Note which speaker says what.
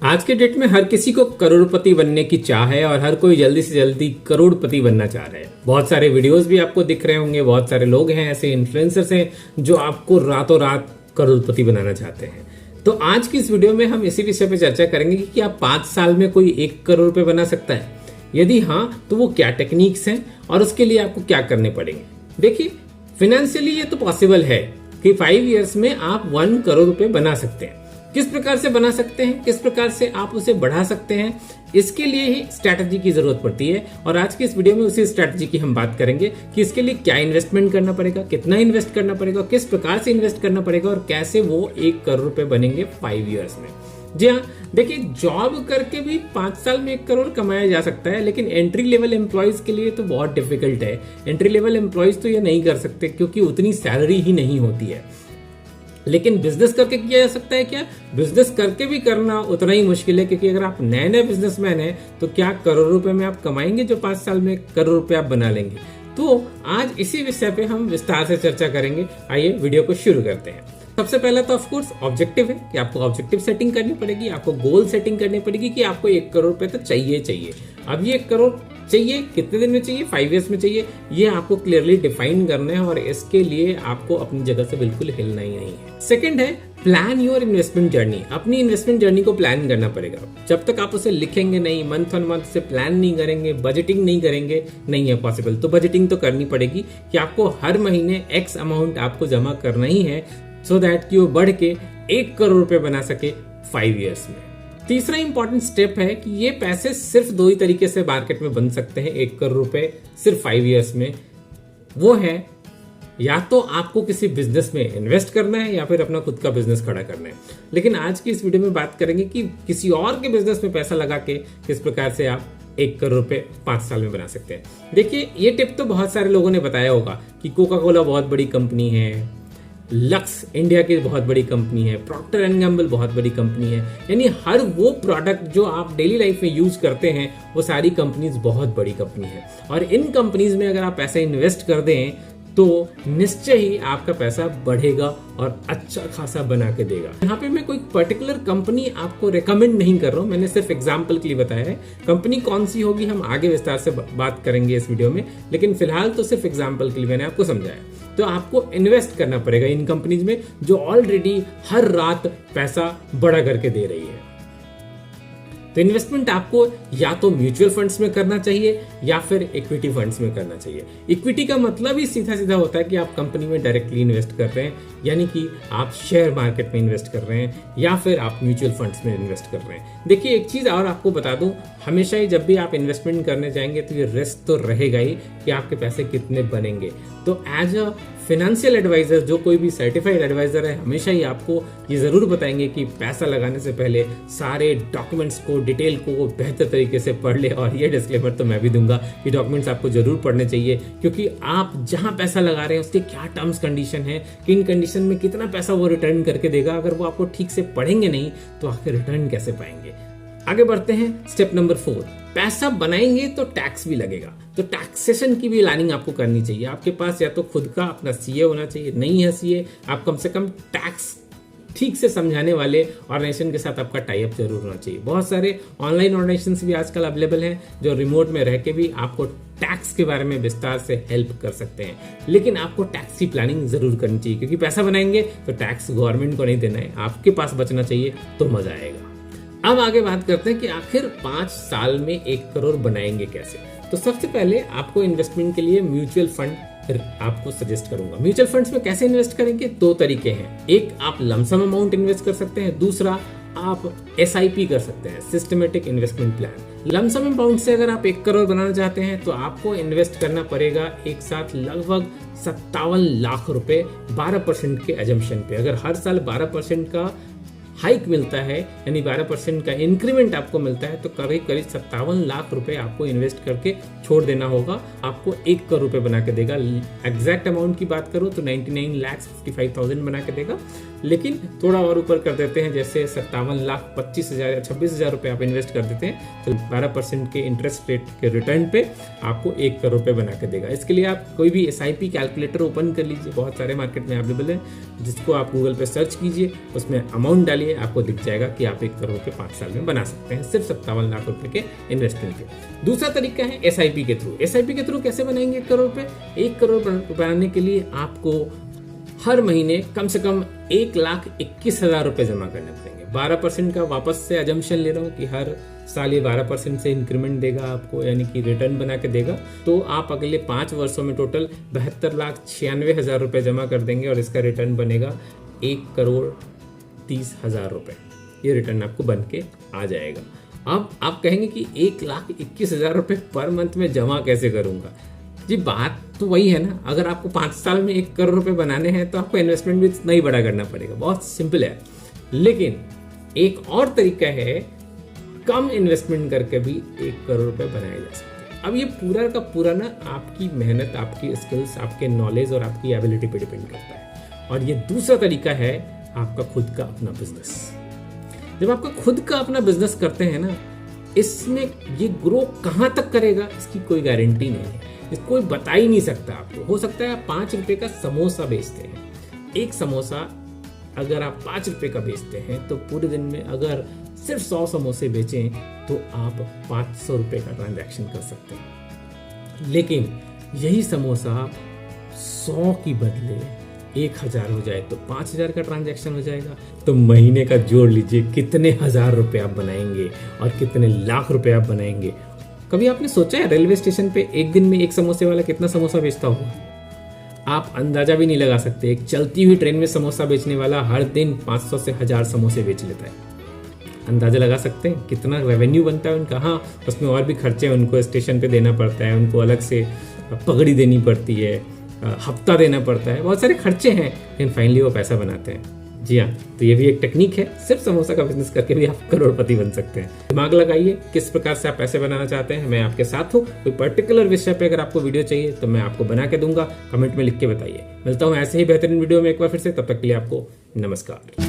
Speaker 1: आज के डेट में हर किसी को करोड़पति बनने की चाह है और हर कोई जल्दी से जल्दी करोड़पति बनना चाह रहा है। बहुत सारे वीडियोस भी आपको दिख रहे होंगे, बहुत सारे लोग हैं, ऐसे इन्फ्लुएंसर्स हैं जो आपको रातों रात करोड़पति बनाना चाहते हैं। तो आज की इस वीडियो में हम इसी विषय पे चर्चा करेंगे कि क्या 5 साल में कोई 1 करोड़ रुपए बना सकता है? यदि हाँ, तो वो क्या टेक्निक्स हैं और उसके लिए आपको क्या करने पड़ेंगे। देखिए, फाइनेंशियली ये तो पॉसिबल है कि 5 इयर्स में आप 1 करोड़ रुपए बना सकते हैं। किस प्रकार से बना सकते हैं, किस प्रकार से आप उसे बढ़ा सकते हैं, इसके लिए ही स्ट्रैटेजी की जरूरत पड़ती है। और आज की इस वीडियो में उसी स्ट्रैटेजी की हम बात करेंगे कि इसके लिए क्या इन्वेस्टमेंट करना पड़ेगा, कितना इन्वेस्ट करना पड़ेगा, किस प्रकार से इन्वेस्ट करना पड़ेगा और कैसे वो 1 करोड़ रुपए बनेंगे 5 इयर्स में। जी हाँ, देखिए, जॉब करके भी 5 साल में 1 करोड़ कमाया जा सकता है, लेकिन एंट्री लेवल एम्प्लॉयज के लिए तो बहुत डिफिकल्ट है। एंट्री लेवल एम्प्लॉयज तो ये नहीं कर सकते क्योंकि उतनी सैलरी ही नहीं होती है। लेकिन बिजनेस करके किया जा सकता है क्या? बिजनेस करके भी करना उतना ही मुश्किल है, क्योंकि अगर आप नए नए बिजनेसमैन हैं तो क्या करोड़ रुपए में आप कमाएंगे जो 5 साल में 1 करोड़ रुपए आप बना लेंगे? तो आज इसी विषय पे हम विस्तार से चर्चा करेंगे। आइए वीडियो को शुरू करते हैं। सबसे पहला तो ऑफकोर्स ऑब्जेक्टिव है कि आपको ऑब्जेक्टिव सेटिंग करनी पड़ेगी, आपको गोल सेटिंग करनी पड़ेगी कि आपको 1 करोड़ रुपए तो चाहिए। अब ये 1 करोड़ चाहिए, कितने दिन में चाहिए, 5 इयर्स में चाहिए, ये आपको क्लियरली डिफाइन करना है और इसके लिए आपको अपनी जगह से बिल्कुल हिलना ही नहीं है। सेकंड है प्लान योर इन्वेस्टमेंट जर्नी। अपनी इन्वेस्टमेंट जर्नी को प्लान करना पड़ेगा। जब तक आप उसे लिखेंगे नहीं, मंथ ऑन मंथ से प्लान नहीं करेंगे, बजटिंग नहीं करेंगे, नहीं है पॉसिबल। तो बजटिंग तो करनी पड़ेगी कि आपको हर महीने X अमाउंट आपको जमा करना ही है, सो दैट कि वो बढ़ के 1 करोड़ रुपए बना सके 5 इयर्स में। तीसरा इंपॉर्टेंट स्टेप है कि ये पैसे सिर्फ 2 ही तरीके से मार्केट में बन सकते हैं 1 करोड़ रुपए सिर्फ 5 इयर्स में। वो है या तो आपको किसी बिजनेस में इन्वेस्ट करना है या फिर अपना खुद का बिजनेस खड़ा करना है। लेकिन आज की इस वीडियो में बात करेंगे कि किसी और के बिजनेस में पैसा लगा के किस प्रकार से आप 1 करोड़ रुपए 5 साल में बना सकते हैं। देखिए, ये टिप तो बहुत सारे लोगों ने बताया होगा कि कोका कोला बहुत बड़ी कंपनी है, लक्स इंडिया की बहुत बड़ी कंपनी है, प्रॉक्टर एंड गैम्बल बहुत बड़ी कंपनी है। यानी हर वो प्रोडक्ट जो आप डेली लाइफ में यूज करते हैं वो सारी कंपनीज बहुत बड़ी कंपनी है। और इन कंपनीज में अगर आप पैसा इन्वेस्ट कर दें तो निश्चय ही आपका पैसा बढ़ेगा और अच्छा खासा बना के देगा। यहाँ पे मैं कोई पर्टिकुलर कंपनी आपको रेकमेंड नहीं कर रहा हूँ, मैंने सिर्फ एग्जांपल के लिए बताया है। कंपनी कौन सी होगी हम आगे विस्तार से बात करेंगे इस वीडियो में, लेकिन फिलहाल तो सिर्फ एग्जांपल के लिए मैंने आपको समझाया। तो आपको इन्वेस्ट करना पड़ेगा इन कंपनीज में जो ऑलरेडी हर रात पैसा बड़ा करके दे रही है। तो इन्वेस्टमेंट आपको या तो म्यूचुअल फंड्स में करना चाहिए या फिर इक्विटी फंड्स में करना चाहिए। इक्विटी का मतलब ही सीधा सीधा होता है कि आप कंपनी में डायरेक्टली इन्वेस्ट कर रहे हैं, यानी कि आप शेयर मार्केट में इन्वेस्ट कर रहे हैं या फिर आप म्यूचुअल फंड्स में इन्वेस्ट कर रहे हैं। देखिए, एक चीज और आपको बता दूं, हमेशा ही जब भी आप इन्वेस्टमेंट करने जाएंगे तो ये रिस्क तो रहेगा ही कि आपके पैसे कितने बनेंगे। तो एज अ फाइनेंशियल एडवाइजर, जो कोई भी सर्टिफाइड एडवाइजर है, हमेशा ही आपको ये जरूर बताएंगे कि पैसा लगाने से पहले सारे डॉक्यूमेंट्स को, डिटेल को बेहतर तरीके से पढ़ ले। और ये डिस्क्लेमर तो मैं भी दूंगा कि डॉक्यूमेंट्स आपको जरूर पढ़ने चाहिए, क्योंकि आप जहां पैसा लगा रहे हैं उसके क्या टर्म्स कंडीशन है, किन कंडीशन में कितना पैसा वो रिटर्न करके देगा। अगर वो आपको ठीक से पढ़ेंगे नहीं तो आखिर रिटर्न कैसे पाएंगे। आगे बढ़ते हैं स्टेप नंबर 4। पैसा बनाएंगे तो टैक्स भी लगेगा, तो टैक्सेशन की भी प्लानिंग आपको करनी चाहिए। आपके पास या तो खुद का अपना सीए होना चाहिए, नहीं है सीए, आप कम से कम टैक्स ठीक से समझाने वाले ऑर्गेनाइजेशन के साथ आपका टाई अप जरूर होना चाहिए। बहुत सारे ऑनलाइन ऑर्गेनाइजेशंस भी आजकल अवेलेबल हैं जो रिमोट में रह के भी आपको टैक्स के बारे में विस्तार से हेल्प कर सकते हैं। लेकिन आपको टैक्स की प्लानिंग जरूर करनी चाहिए, क्योंकि पैसा बनाएंगे तो टैक्स गवर्नमेंट को नहीं देना है, आपके पास बचना चाहिए, तो मजा आएगा। अब आगे बात करते हैं कि आखिर 5 साल में 1 करोड़ बनाएंगे कैसे। तो सबसे पहले आपको इन्वेस्टमेंट के लिए म्यूचुअल फंड आपको सजेस्ट करूंगा। म्यूचुअल फंड्स में कैसे इन्वेस्ट करेंगे? 2 तरीके हैं। एक, आप लमसम अमाउंट इन्वेस्ट कर सकते हैं, दूसरा आप SIP कर सकते हैं, systematic investment plan. Lump sum amount से अगर आप 1 करोड़ बनाना चाहते हैं तो आपको इन्वेस्ट करना पड़ेगा एक साथ लगभग 57 लाख रुपए 12% के एजम्पशन पे। अगर हर साल 12% का हाइक मिलता है, यानी 12% का इंक्रीमेंट आपको मिलता है, तो करीब 57 लाख रुपए आपको इन्वेस्ट करके छोड़ देना होगा। आपको 1 करोड़ रुपए बना के देगा। एग्जैक्ट अमाउंट की बात करूं तो 99,55,000 बना के देगा। लेकिन थोड़ा और ऊपर कर देते हैं, जैसे 57,25,000 या 26,000 रुपये आप इन्वेस्ट कर देते हैं तो 12% के इंटरेस्ट रेट के रिटर्न पे आपको 1 करोड़ रुपये बना के देगा। इसके लिए आप कोई भी SIP कैलकुलेटर ओपन कर लीजिए, बहुत सारे मार्केट में अवेलेबल है, जिसको आप गूगल पे सर्च कीजिए, उसमें अमाउंट डालिए, आपको दिख जाएगा कि आप 1 करोड़ रुपये 5 साल में बना सकते हैं सिर्फ 57 लाख रुपए के इन्वेस्टमेंट पे। दूसरा तरीका है SIP के थ्रू। SIP के थ्रू कैसे बनाएंगे 1 करोड़ रुपये? 1 करोड़ बनाने के लिए आपको हर महीने कम से कम 1,21,000 रुपये जमा करने पड़ेंगे। 12% का वापस से अजम्पशन ले रहा हूँ कि हर साल ये 12% से इंक्रीमेंट देगा आपको, यानी कि रिटर्न बना के देगा। तो आप अगले 5 वर्षों में टोटल 72,96,000 रुपये जमा कर देंगे और इसका रिटर्न बनेगा 1,30,000 रुपये। ये रिटर्न आपको बन के आ जाएगा। अब आप कहेंगे कि 1,21,000 रुपये पर मंथ में जमा कैसे करूंगा? जी बात तो वही है ना, अगर आपको 5 साल में 1 करोड़ रुपए बनाने हैं तो आपको इन्वेस्टमेंट भी नहीं बड़ा करना पड़ेगा, बहुत सिंपल है। लेकिन एक और तरीका है, कम इन्वेस्टमेंट करके भी 1 करोड़ रुपए बनाए जा सकते हैं। अब ये पूरा का पूरा ना आपकी मेहनत, आपकी स्किल्स, आपके नॉलेज और आपकी एबिलिटी पे डिपेंड करता है। और ये दूसरा तरीका है आपका खुद का अपना बिजनेस। जब आपका खुद का अपना बिजनेस करते हैं ना, इसमें ये ग्रो कहाँ तक करेगा इसकी कोई गारंटी नहीं है, कोई बता ही नहीं सकता आपको। हो सकता है आप 5 रुपए का समोसा बेचते हैं, एक समोसा अगर आप 5 रुपए का बेचते हैं तो पूरे दिन में अगर सिर्फ 100 समोसे बेचें तो आप 500 रुपए का ट्रांजैक्शन कर सकते हैं। लेकिन यही समोसा 100 की बदले 1,000 हो जाए तो 5,000 का ट्रांजैक्शन हो जाएगा। तो महीने का जोड़ लीजिए कितने हजार रुपए आप बनाएंगे और कितने लाख रुपए आप बनाएंगे। कभी आपने सोचा है रेलवे स्टेशन पे एक दिन में एक समोसे वाला कितना समोसा बेचता होगा? आप अंदाजा भी नहीं लगा सकते। एक चलती हुई ट्रेन में समोसा बेचने वाला हर दिन 500 से 1,000 समोसे बेच लेता है। अंदाजा लगा सकते हैं कितना रेवेन्यू बनता है उनका? हाँ, उसमें और भी खर्चे उनको स्टेशन पे देना पड़ता है, उनको अलग से पगड़ी देनी पड़ती है, हफ्ता देना पड़ता है, बहुत सारे खर्चे हैं, लेकिन फाइनली वो पैसा बनाते हैं। जी हाँ, तो ये भी एक टेक्निक है, सिर्फ समोसा का बिजनेस करके भी आप करोड़पति बन सकते हैं। दिमाग लगाइए किस प्रकार से आप पैसे बनाना चाहते हैं, मैं आपके साथ हूँ। कोई पर्टिकुलर विषय पे अगर आपको वीडियो चाहिए तो मैं आपको बना के दूंगा, कमेंट में लिख के बताइए। मिलता हूँ ऐसे ही बेहतरीन वीडियो में एक बार फिर से, तब तक के लिए आपको नमस्कार।